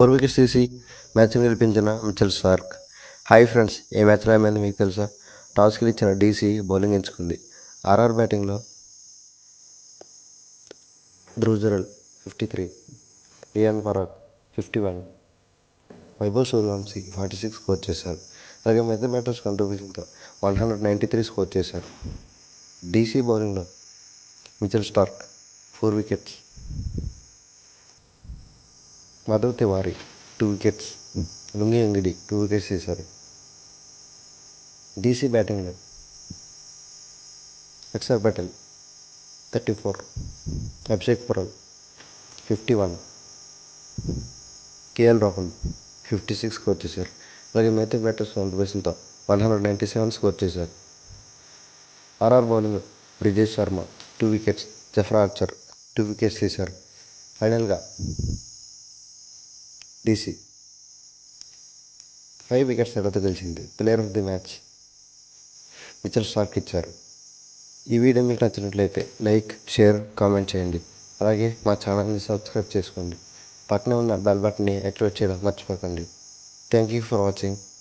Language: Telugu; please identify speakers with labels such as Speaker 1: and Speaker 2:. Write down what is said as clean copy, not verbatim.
Speaker 1: 4 వికెట్స్ తీసి మ్యాచ్ని గెలిపించిన మిచెల్ స్టార్క్. హాయ్ ఫ్రెండ్స్, ఏ మ్యాచ్లో ఏమైంది మీకు తెలుసా? టాస్ గెలిచిన డీసీ బౌలింగ్ ఎంచుకుంది. ఆర్ఆర్ బ్యాటింగ్లో ధ్రువ్ జురెల్ 53, రియాన్ పరాగ్ 51, వైభవ్ సూర్యవంశీ 46 స్కోర్ చేశారు. అలాగే మిగతా బ్యాటర్స్ కంట్రిబ్యూషన్తో 193 స్కోర్ చేశారు. డీసీ బౌలింగ్లో Mitchell Starc 4 wickets, Madhav Tiwari 2 wickets, Lungi Ngidi 2 wickets తీశారు. డీసీ బ్యాటింగ్లో అక్షర్ పటేల్ 34, అభిషేక్ పురల్ 51, కేఎల్ రాహుల్ 56 స్కోర్ చేశారు. అలాగే మిగతా బ్యాటర్స్ కాంట్రిబ్యూషన్తో 197 స్కోర్ చేశారు. RR bowling Brijesh Sharma 2 wickets, Jofra Archer 2 wickets తీశారు. ఫైనల్గా డీసీ 5 వికెట్స్ తేడాతో గెలిచింది. Player of the match Mitchell Starc ఇచ్చారు. ఈ వీడియో మీకు నచ్చినట్లయితే లైక్, షేర్, కామెంట్ చేయండి. అలాగే మా ఛానల్ని సబ్స్క్రైబ్ చేసుకోండి. పక్కనే ఉన్న బెల్ బటన్ని యాక్టివేట్ చేయడం మర్చిపోకండి. Thank you for watching.